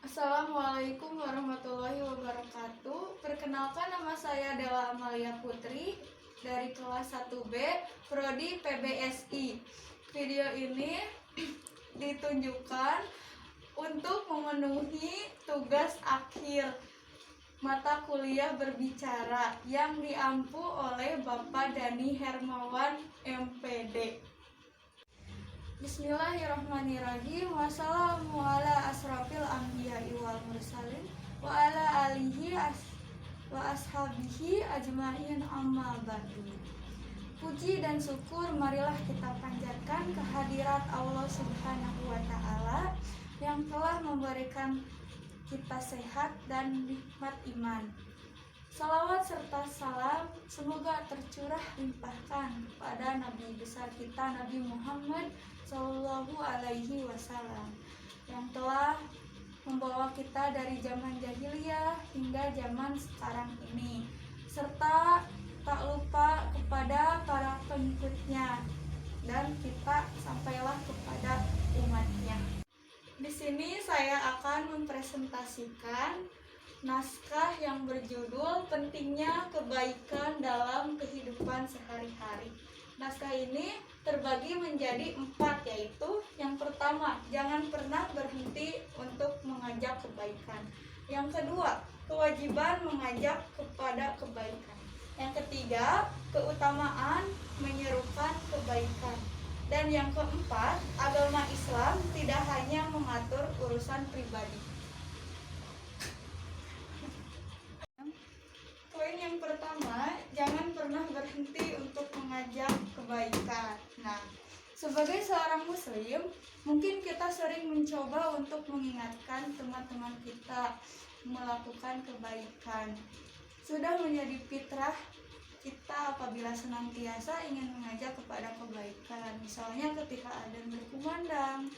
Assalamualaikum warahmatullahi wabarakatuh. Perkenalkan, nama saya Della Amalia Putri dari kelas 1B Prodi PBSI. Video ini ditunjukkan untuk memenuhi tugas akhir mata kuliah berbicara yang diampu oleh Bapak Dani Hermawan MPD. Bismillahirrahmanirrahim. Wassalamu ala asrafil anbiya'i wal mursalin wa ala alihi wa ashabihi ajmain amma ba'du. Puji dan syukur marilah kita panjatkan kehadirat Allah Subhanahu wa taala yang telah memberikan kita sehat dan nikmat iman. Salawat serta salam semoga tercurah limpahkan pada Nabi besar kita, Nabi Muhammad Sallallahu Alaihi Wasallam, yang telah membawa kita dari zaman jahiliyah hingga zaman sekarang ini, serta tak lupa kepada para pengikutnya dan kita sampailah kepada umatnya. Di sini saya akan mempresentasikan naskah yang berjudul Pentingnya Kebaikan Dalam Kehidupan Sehari-hari. Naskah ini terbagi menjadi 4, yaitu yang pertama, jangan pernah berhenti untuk mengajak kebaikan. Yang kedua, kewajiban mengajak kepada kebaikan. Yang ketiga, keutamaan menyerukan kebaikan. Dan yang keempat, agama Islam tidak hanya mengatur urusan pribadi. Poin yang pertama, jangan pernah berhenti untuk mengajak kebaikan. Nah, sebagai seorang muslim, mungkin kita sering mencoba untuk mengingatkan teman-teman kita melakukan kebaikan. Sudah menjadi fitrah kita apabila senantiasa ingin mengajak kepada kebaikan. Misalnya ketika adzan berkumandang,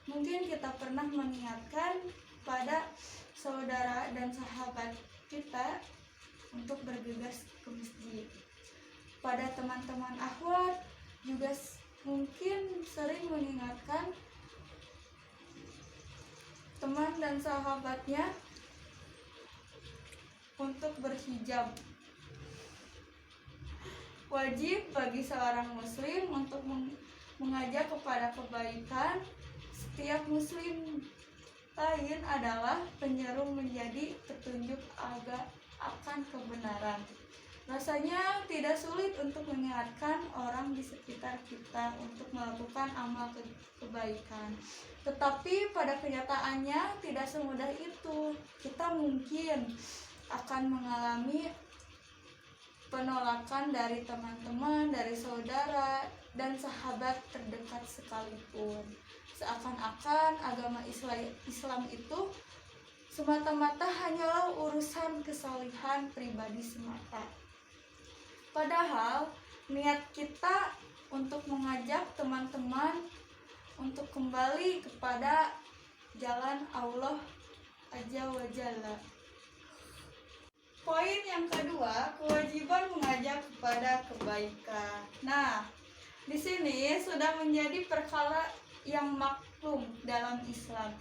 mungkin kita pernah mengingatkan pada saudara dan sahabat kita untuk bergegas ke masjid. Pada teman-teman akhwat juga mungkin sering mengingatkan teman dan sahabatnya untuk berhijab. Wajib bagi seorang muslim untuk mengajak kepada kebaikan. Setiap muslim lain adalah penyeru menjadi petunjuk akan kebenaran. Rasanya tidak sulit untuk mengingatkan orang di sekitar kita untuk melakukan amal kebaikan. Tetapi pada kenyataannya tidak semudah itu. Kita mungkin akan mengalami penolakan dari teman-teman, dari saudara, dan sahabat terdekat sekalipun. Seakan-akan agama Islam itu semata-mata hanyalah urusan kesalehan pribadi semata. Padahal niat kita untuk mengajak teman-teman untuk kembali kepada jalan Allah Azza wa Jalla. Poin yang kedua, kewajiban mengajak kepada kebaikan. Nah, di sini sudah menjadi perkara yang maklum dalam Islam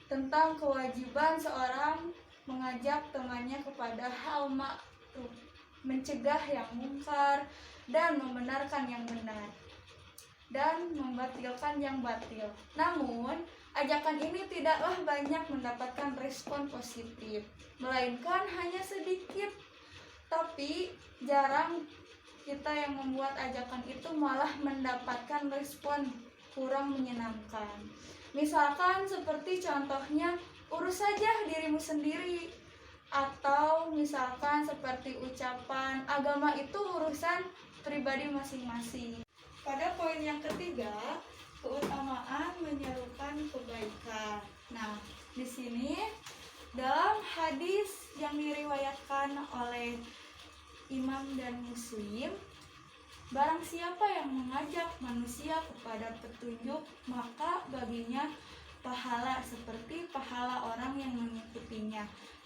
tentang kewajiban seorang mengajak temannya kepada hal ma'ruf, mencegah yang mungkar dan membenarkan yang benar, dan membatilkan yang batil. Namun, ajakan ini tidaklah banyak mendapatkan respon positif, melainkan hanya sedikit. Tapi jarang kita yang membuat ajakan itu malah mendapatkan respon kurang menyenangkan. Misalkan seperti contohnya, urus saja dirimu sendiri. Atau misalkan seperti ucapan, agama itu urusan pribadi masing-masing. Pada poin yang ketiga, keutamaan menyerukan kebaikan. Nah, di sini dalam hadis yang diriwayatkan oleh Imam dan Muslim, barang siapa yang mengajak manusia kepada petunjuk, maka baginya pahala seperti pahala orang yang mengikutinya,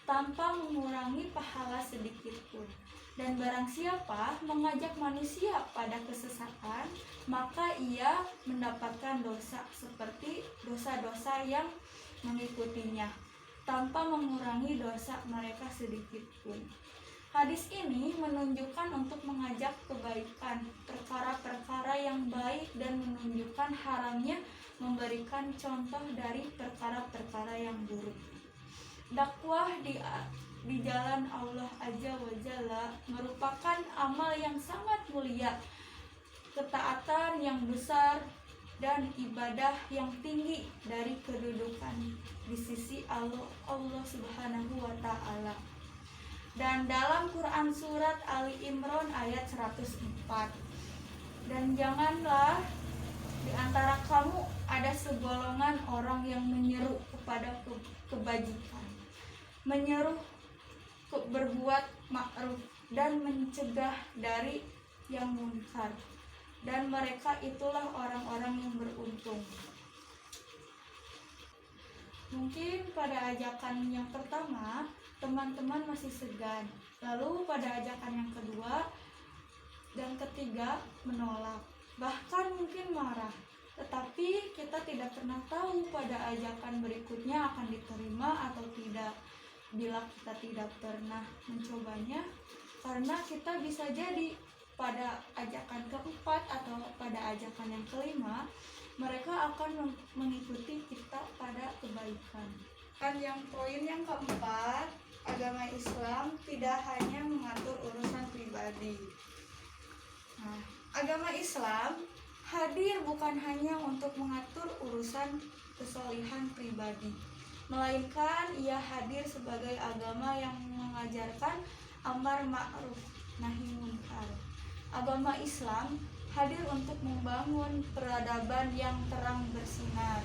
tanpa mengurangi pahala sedikit pun. Dan barang siapa mengajak manusia pada kesesatan, maka ia mendapatkan dosa seperti dosa-dosa yang mengikutinya, tanpa mengurangi dosa mereka sedikit pun. Hadis ini menunjukkan untuk mengajak kebaikan, perkara-perkara yang baik, dan menunjukkan haramnya memberikan contoh dari perkara-perkara yang buruk. Dakwah di jalan Allah Azza wa Jalla merupakan amal yang sangat mulia, ketaatan yang besar, dan ibadah yang tinggi dari kedudukan di sisi Allah Subhanahu wa Ta'ala. Dan dalam Quran surat Ali Imran ayat 104, dan janganlah di antara kamu ada segolongan orang yang menyeru kepada kebajikan, menyeru berbuat ma'ruf, dan mencegah dari yang munkar, dan mereka itulah orang-orang yang beruntung. Mungkin pada ajakan yang pertama teman-teman masih segan, lalu pada ajakan yang kedua dan ketiga menolak, bahkan mungkin marah. Tetapi kita tidak pernah tahu pada ajakan berikutnya akan diterima atau tidak. Bila kita tidak pernah mencobanya, karena kita bisa jadi pada ajakan keempat atau pada ajakan yang kelima mereka akan mengikuti kita pada kebaikan. Dan yang poin yang keempat, agama Islam tidak hanya mengatur urusan pribadi. Nah, agama Islam hadir bukan hanya untuk mengatur urusan kesolihan pribadi, melainkan ia hadir sebagai agama yang mengajarkan amar ma'ruf nahi munkar. Agama Islam hadir untuk membangun peradaban yang terang bersinar.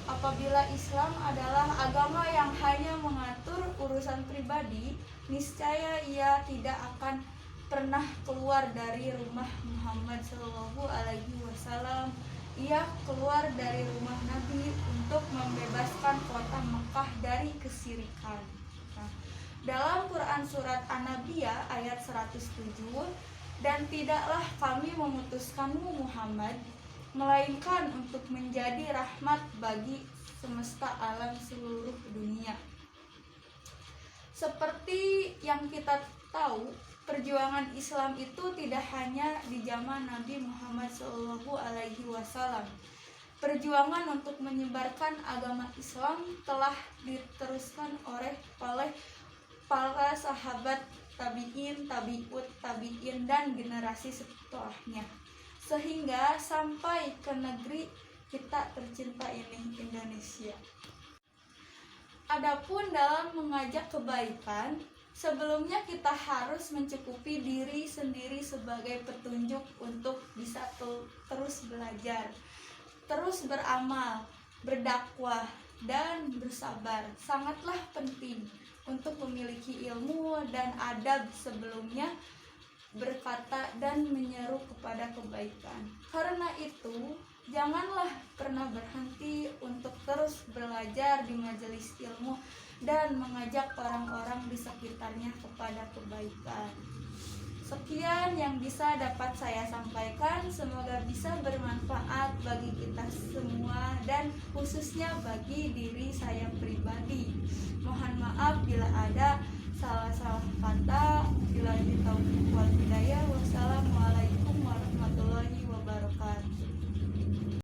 Apabila Islam adalah agama yang hanya mengatur urusan pribadi, niscaya ia tidak akan pernah keluar dari rumah Muhammad SAW. Ia keluar dari rumah Nabi untuk membebaskan kota Mekah dari kesyirikan. Nah, dalam Quran surat An-Nabiyah ayat 107, dan tidaklah kami memutuskanmu Muhammad, melainkan untuk menjadi rahmat bagi semesta alam seluruh dunia. Seperti yang kita tahu, perjuangan Islam itu tidak hanya di zaman Nabi Muhammad SAW. Perjuangan untuk menyebarkan agama Islam telah diteruskan oleh para sahabat tabi'in, tabi'ut tabi'in, dan generasi setelahnya, sehingga sampai ke negeri kita tercinta ini, Indonesia. Adapun dalam mengajak kebaikan, sebelumnya kita harus mencukupi diri sendiri sebagai petunjuk untuk bisa terus belajar, terus beramal, berdakwah, dan bersabar. Sangatlah penting untuk memiliki ilmu dan adab sebelumnya berkata dan menyeru kepada kebaikan. Karena itu, janganlah pernah berhenti untuk terus belajar di majelis ilmu dan mengajak orang-orang di sekitarnya kepada kebaikan. Sekian yang bisa dapat saya sampaikan, semoga bisa bermanfaat bagi kita semua dan khususnya bagi diri saya pribadi. Mohon maaf bila ada salah-salah kata. Bila taufik wal hidayah. Wassalamualaikum warahmatullahi wabarakatuh.